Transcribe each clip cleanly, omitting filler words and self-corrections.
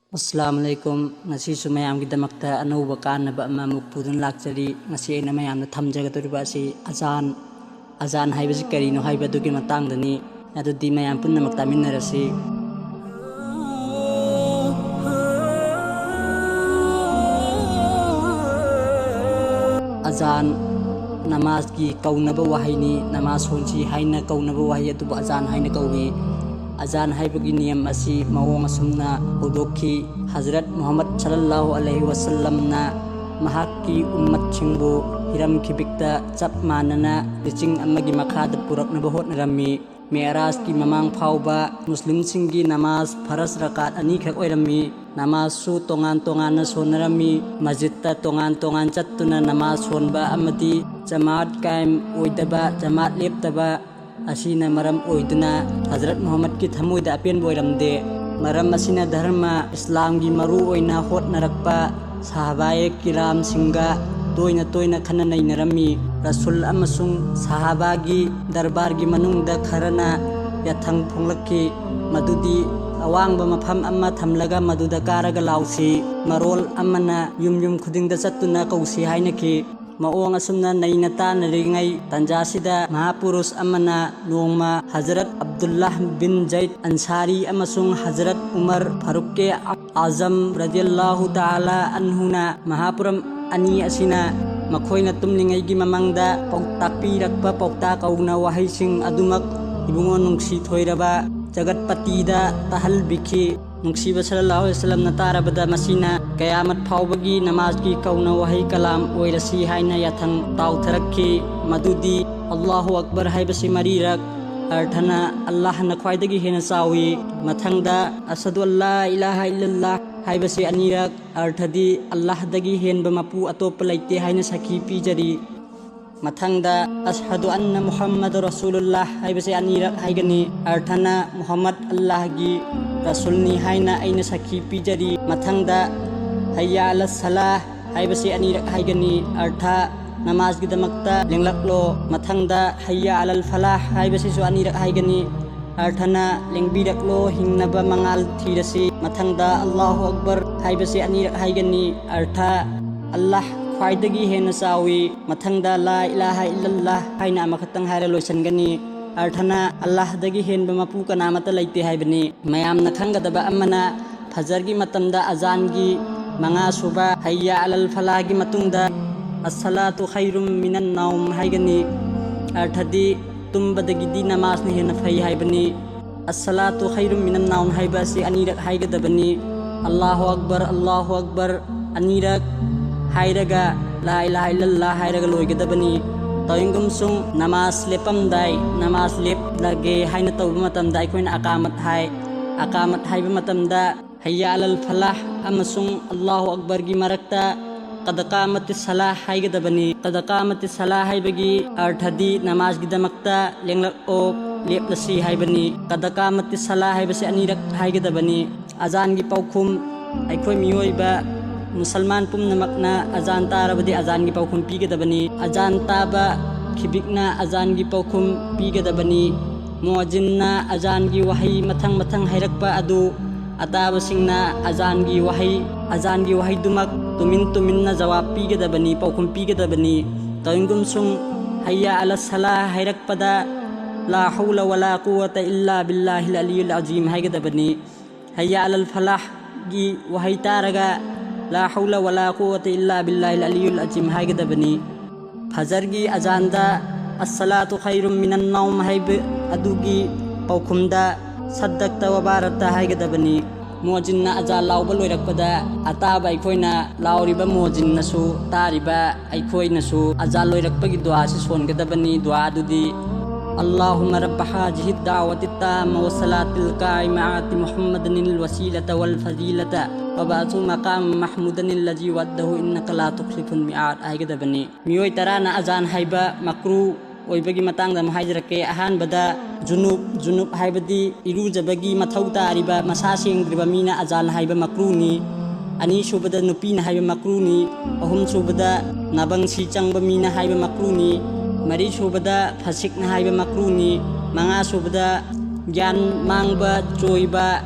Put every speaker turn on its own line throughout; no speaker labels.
Assalamualaikum ngasisu mayamgidamagta anouba kanaba amamuk pudun lakchari ngasi aina mayamna thamjagadoriba asi azan haibasi karino haibadugi matangdani adudi mayam punnamak taminarasi. Azan namaz ki kaunaba wahini namaz honsi haina kaunaba wahi atubu azan haina kauni. Azan haibagi niyam asi mawong asumna udokhi Hazrat Muhammad sallallahu alaihi wasallam na mahaki ummat chingbu hiram kibikta chap manana liching amagi makhada purak na bahot narami Mi'raj ki mamang phauba muslim singi namaz faras rakat ani khak oirami namaz su tongan na sonarami masjidta tongan chattuna namaz sonba amati jamaat kaim oidaba jamaat leptaba asina maram oiduna Hazrat Muhammad ki thamoida apen boiramde maram asina dharma Islam gi maru oina hot narakpa sahabaye kiram singa toina khana nainarami Rasul amasung sahaba gi darbar gi manungda kharana yathang phonglakki madudi awangba mafam amma thamlaga maduda karaga lausi marol amana yum khudingda chattuna kausi hainaki maong asumna naina tanarigai tanjasida mahapurus amana nongma Hazrat Abdullah bin Zaid Ansari amasung Hazrat Umar Farooq Azam radhiyallahu ta'ala anhuna mahapuram ani asina makhoina tumningai gi mamangda pauktapirakpa paukta kauna wahaising adumak ibungo nungsi thoiraba jagatpatida tahal bikhi nungsiba sallallahu alaihi wasallam na tarabada masina kayamat phawbagi namaz ki kauna wahi kalam oirasi haina yathang tawtharakki madudi Allahu akbar haibasi marirak arthana Allah na khwaidagi hena sawi mathangda asadu alla ilaha illallah haibasi anirak arthadi Allah dagi henba mapu atop laite haina sakhi pijari mathangda ashhadu anna Muhammad rasulullah haibasi anirak haigani arthana Muhammad Allah gi rasulni haina aina sakhi pijari mathangda hayya ala salah haibasi anirak haigani artha namaz gi damakta lenglaklo mathangda hayya alal falah haibasi su anirak haigani arthana lengbiraklo hingnaba mangal thirasi mathangda Allahu akbar haibasi anirak haigani artha Allah khwaidagi hena sawi mathangda la ilaha illallah haina amakhatang haira loisangani arthana Allah dagi henba mapu kanamata laite haibani mayamna khangadaba amana fajargi matamda azangi manga suba hayya alal falagi matungda as-salatu khairum minan naum haigani arthadi tumbadagi di namaz ni hena fai haibani as-salatu khairum minan naum haibasi anirak haigadabani Allahu akbar anirak hairaga la ilaha illallah hairaga loigadabani tawingum sung namaz lepamdai namaz lep lage haina tawba matamda aikoina akamat haiba matamda hayya alal falah amasung Allahu akbar gi marakta qad qamati salah haigadabani qad qamati salah haibagi arthadi namaz gi damakta lenglak ok leplasi haibani qad qamati salah haibasi anirak haigadabani azan gi paukhum aikoi miyoiba Musalman pumnamakna azan tarabadi azan gi paukhum pigadabani azan taba khibikna azan gi paukhum pigadabani muajinna azan gi wahi mathang hairakpa adu atabasingna azan gi wahi dumak tuminna jawab pigadabani paukhum pigadabani tawingum sung hayya ala salah hairakpada la hawla wala quwwata illa billahil aliyyil azim haigadabani hayya ala falah gi wahi taraga la hawla wala quwwata illa billahil aliyyil azim haigadabani fajargi azanda as-salatu khairum minan nawm haib adugi paukhumda saddaqta wa barata haigadabani muajinna azan lawba loirakpada ataba aikoina lawriba muajinna su tariba aikoina su azan loirakpagi dua si songadabani dua adudi اللهم رب هذه الدعوة التامة والصلاة القائمة آت محمدا الوسيلة والفضيلة وبعث مقام محمودا الذي وعده إنك لا تخلف الميعاد أيغدبني ميوي ترانا أذان هيبة مكرو oibagi matangda mahajrake ahanbada junub haibadi irujabagi mathau tariba masa sengdriba mina azan haiba makruni ani subada nupina haiba makruni ahum subada nabang si changba mina haiba makruni mari subada fasikna haiba makruni manga subada gyan mangba joiba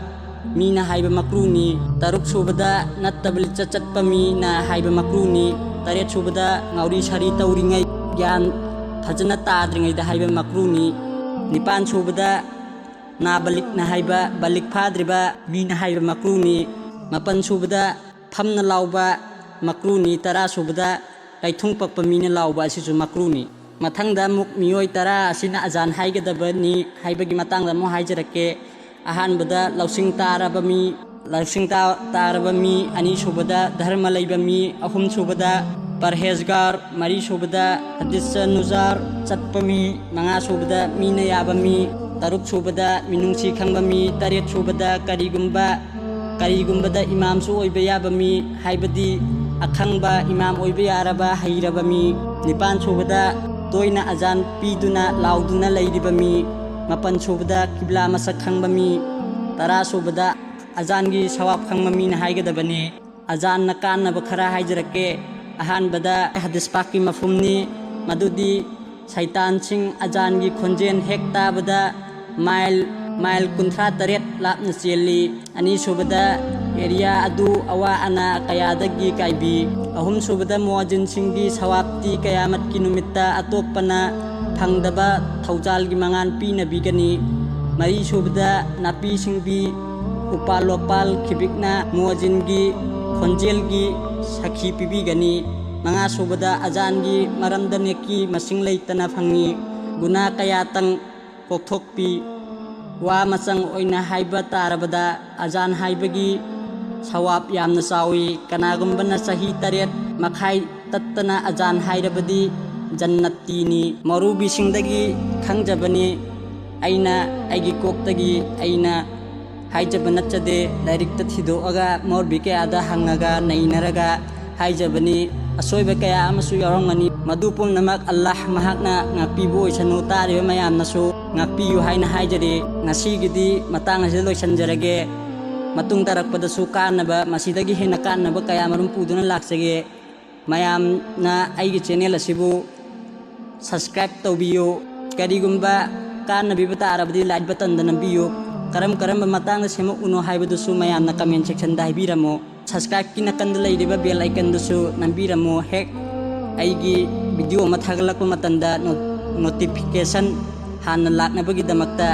ꯃꯤꯅ ꯍꯥꯏꯕ ꯃꯀ꯭ꯔꯨꯅꯤ ꯇꯔꯨꯛ ꯁꯨꯕꯗ ꯅꯠꯇꯕ ꯂꯤꯆꯠ ꯆꯠꯄ ꯃꯤꯅ ꯍꯥꯏꯕ ꯃꯀ꯭ꯔꯨꯅꯤ ꯇꯔꯦꯠ ꯁꯨꯕꯗ ꯉꯥꯎꯔꯤ ꯁꯥꯔꯤ ꯇꯧꯔꯤꯉꯩ ꯒ꯭ꯌꯥꯟ ꯐꯖꯅ ꯇꯥꯗ꯭ꯔꯤꯉꯩꯗ ꯍꯥꯏꯕ ꯃꯀ꯭ꯔꯨꯅꯤ ꯅꯤꯄꯥꯟ ꯁꯨꯕꯗ ꯅꯥꯕꯂꯤꯛꯅ ꯍꯥꯏꯕ ꯕꯂꯤꯛ ꯐꯥꯗ꯭ꯔꯤꯕ ꯃꯤꯅ ꯍꯥꯏꯕ ꯃꯀ꯭ꯔꯨꯅꯤ ꯃꯥꯄꯟ ꯁꯨꯕꯗ ꯐꯝꯅ ꯂꯥꯎꯕ ꯃꯀ꯭ꯔꯨꯅꯤ ꯇꯔꯥ ꯁꯨꯕꯗ ꯀꯩꯊꯨꯡ ꯄꯛꯄ ꯃꯤꯅ ꯂꯥꯎꯕ ꯑꯁꯤꯁꯨ ꯃꯀ꯭ꯔꯨꯅꯤ ꯃꯊꯪꯗ ꯑꯃꯨꯛ ꯃꯤꯑꯣꯏ ꯇꯔꯥ ꯑꯁꯤꯅ ꯑꯖꯥꯟ ꯍꯥꯏꯒꯗꯕꯅꯤ ꯍꯥꯏꯕꯒꯤ ꯃꯇꯥꯡꯗ ꯑꯃꯨꯛ ꯍꯥꯏꯖꯔꯛꯀꯦ ꯑꯍꯥꯟꯕꯗ ꯂꯧꯁꯤꯡ ꯇꯥꯔꯕ ꯃꯤ ꯑꯅꯤ ꯁꯨꯕꯗ ꯙꯔꯃ ꯂꯩꯕ ꯃꯤ ꯑꯍꯨꯝ ꯁꯨꯕꯗ ꯄꯔꯍꯦꯖꯒꯥꯔ ꯃꯔꯤ ꯁꯨꯕꯗ ꯍꯗꯤꯁ ꯅꯨꯖꯥꯔ ꯆꯠꯄ ꯃꯤ ꯃꯉꯥ ꯁꯨꯕꯗ ꯃꯤꯅ ꯌꯥꯕ ꯃꯤ ꯇꯔꯨꯛ ꯁꯨꯕꯗ ꯃꯤꯅꯨꯡꯁꯤ ꯈꯪꯕ ꯃꯤ ꯇꯔꯦꯠ ꯁꯨꯕꯗ ꯀꯔꯤꯒꯨꯝꯕꯗ ꯏꯃꯥꯝꯁꯨ ꯑꯣꯏꯕ ꯌꯥꯕ ꯃꯤ ꯍꯥꯏꯕꯗꯤ ꯑꯈꯪꯕ ꯏꯃꯥꯝ ꯑꯣꯏꯕ ꯌꯥꯔꯕ ꯍꯩꯔꯕ ꯃꯤ ꯅꯤꯄꯥꯟ ꯁꯨꯕꯗ ꯇꯣꯏꯅ ꯑꯖꯥꯟ ꯄꯤꯗꯨꯅ ꯂꯥꯎꯗꯨꯅ ꯂꯩꯔꯤꯕ ꯃꯤ ꯃꯥꯄꯟ ꯁꯨꯕꯗ ꯀꯤꯕ꯭ꯂꯥ ꯃꯁꯛ ꯈꯪꯕ ꯃꯤ ꯇꯔꯥ ꯁꯨꯕꯗ ꯑꯖꯥꯟꯒꯤ ꯁꯋꯥꯞ ꯈꯪꯕ ꯃꯤꯅ ꯍꯥꯏꯒꯗꯕꯅꯤ ꯑꯖꯥꯟꯅ ꯀꯥꯟꯅꯕ ꯈꯔ ꯍꯥꯏꯖꯔꯛꯀꯦ ꯑꯍꯥꯟꯕꯗ ꯍꯗꯤꯁ ꯄꯥꯛꯀꯤ ꯃꯐꯍꯨꯝꯅꯤ ꯃꯗꯨꯗꯤ ꯁꯩꯇꯥꯟꯁꯤꯡ ꯑꯖꯥꯟꯒꯤ ꯈꯣꯟꯖꯦꯜ ꯍꯦꯛ ꯇꯥꯕꯗ ꯃꯥꯏꯜ 38 ꯂꯥꯞꯅ ꯆꯦꯜꯂꯤ ꯑꯅꯤꯁꯨꯕꯗ ꯑꯦꯔꯤꯌꯥ ꯑꯗꯨ ꯑꯋꯥ ꯑꯅꯥ ꯀꯌꯥꯗꯒꯤ ꯀꯥꯏꯕꯤ ꯑꯍꯨꯝꯁꯨꯕꯗ ꯃꯨꯋꯥꯖꯤꯟꯁꯤꯡꯒꯤ ꯁꯋꯥꯞꯇꯤ ꯀꯌꯥꯃꯠꯀꯤ ꯅꯨꯃꯤꯠꯇ ꯑꯇꯣꯞꯄꯅ ꯐꯪꯗꯕ ꯊꯧꯖꯥꯜꯒꯤ ꯃꯉꯥꯟ ꯄꯤꯅꯕꯤꯒꯅꯤ ꯃꯔꯤꯁꯨꯕꯗ ꯅꯥꯄꯤ ꯁꯤꯡꯕꯤ ꯎꯄꯥꯜ ꯋꯥꯄꯥꯜ ꯈꯤꯕꯤꯛꯅ ꯃꯨꯋꯥꯖꯤꯟꯒꯤ ꯈꯣꯟꯖꯦꯜꯒꯤ ꯁꯈꯤ ꯄꯤꯕꯤꯒꯅꯤ ꯃꯉꯥꯁꯨꯕꯗ ꯑꯖꯥꯟꯒꯤ ꯃꯔꯝꯗ ꯅꯦꯛꯀꯤ ꯃꯁꯤꯡ ꯂꯩꯇꯅ ꯐꯪꯉꯤ ꯒꯨꯅꯥ ꯀꯌꯥꯇꯪ ꯀꯣꯛꯊꯣꯛꯄꯤ ꯋꯥ ꯃꯆꯪ ꯑꯣꯏꯅ ꯍꯥꯏꯕ ꯇꯥꯔꯕꯗ ꯑꯖꯥꯟ ꯍꯥꯏꯕꯒꯤ ꯁꯋꯥꯞ ꯌꯥꯝꯅ ꯆꯥꯎꯏ ꯀꯅꯥꯒꯨꯝꯕꯅ ꯆꯍꯤ 8 ꯃꯈꯥꯏ ꯇꯠꯇꯅ ꯑꯖꯥꯟ ꯍꯥꯏꯔꯕꯗꯤ ꯖꯟꯅꯠꯇꯤꯅꯤ ꯃꯧꯔꯨꯕꯤꯁꯤꯡꯗꯒꯤ ꯈꯪꯖꯕꯅꯤ ꯑꯩꯅ ꯑꯩꯒꯤ ꯀꯣꯛꯇꯒꯤ ꯑꯩꯅ ꯍꯥꯏꯖꯕ ꯅꯠꯆꯗꯦ ꯂꯥꯏꯔꯤꯛꯇ ꯊꯤꯗꯣꯛꯑꯒ ꯃꯧꯔꯕꯤ ꯀꯌꯥꯗ ꯍꯪꯉꯒ ꯅꯩꯅꯔꯒ ꯍꯥꯏꯖꯕꯅꯤ ꯑꯁꯣꯏꯕ ꯀꯌꯥ ꯑꯃꯁꯨ ꯌꯥꯎꯔꯝꯒꯅꯤ ꯃꯗꯨ ꯄꯨꯝꯅꯃꯛ ꯑꯜꯂꯥꯍ ꯃꯍꯥꯛꯅ ꯉꯥꯛꯄꯤꯕ ꯑꯣꯏꯁꯅꯨ ꯇꯥꯔꯤꯕ ꯃꯌꯥꯝꯅꯁꯨ ꯉꯥꯛꯄꯤꯌꯨ ꯍꯥꯏꯅ ꯍꯥꯏꯖꯔꯤ ꯉꯁꯤꯒꯤꯗꯤ ꯃꯇꯥꯡ ꯑꯁꯤꯗ ꯂꯣꯏꯁꯤꯟꯖꯔꯒꯦ ꯃꯇꯨꯡ ꯇꯥꯔꯛꯄꯗꯁꯨ ꯀꯥꯟꯅꯕ ꯃꯁꯤꯗꯒꯤ ꯍꯦꯟꯅ ꯀꯥꯟꯅꯕ ꯀꯌꯥ ꯃꯔꯨꯝ ꯄꯨꯗꯨꯅ ꯂꯥꯛꯆꯒꯦ ꯃꯌꯥꯝꯅ ꯑꯩꯒꯤ ꯆꯦꯅꯦꯜ ꯑꯁꯤꯕꯨ ꯁꯕꯁꯀ꯭ꯔꯥꯏꯕ ꯇꯧꯕꯤꯌꯨ ꯀꯔꯤꯒꯨꯝꯕ ꯀꯥꯟꯅꯕꯤꯕ ꯇꯥꯔꯕꯗꯤ ꯂꯥꯏꯛ ꯕꯇꯟꯗ ꯅꯝꯕꯤꯌꯨ ꯀꯔꯝꯕ ꯃꯇꯥꯡꯗ ꯁꯦꯝꯃꯛꯎꯅꯣ ꯍꯥꯏꯕꯗꯨꯁꯨ ꯃꯌꯥꯝꯅ ꯀꯃꯦꯟ ꯁꯦꯛꯁꯟꯗ ꯍꯥꯏꯕꯤꯔꯝꯃꯨ ꯁꯕꯁꯀ꯭ꯔꯥꯏꯕꯀꯤ ꯅꯥꯀꯟꯗ ꯂꯩꯔꯤꯕ ꯕꯦꯜ ꯑꯥꯏꯀꯟꯗꯨꯁꯨ ꯅꯝꯕꯤꯔꯝꯃꯨ ꯍꯦꯛ ꯑꯩꯒꯤ ꯚꯤꯗꯤꯑꯣ ꯑꯃ ꯊꯥꯒꯠꯂꯛꯄ ꯃꯇꯝꯗ ꯅꯣꯇꯤꯐꯤꯀꯦꯁꯟ ꯍꯥꯟꯅ ꯂꯥꯛꯅꯕꯒꯤꯗꯃꯛꯇ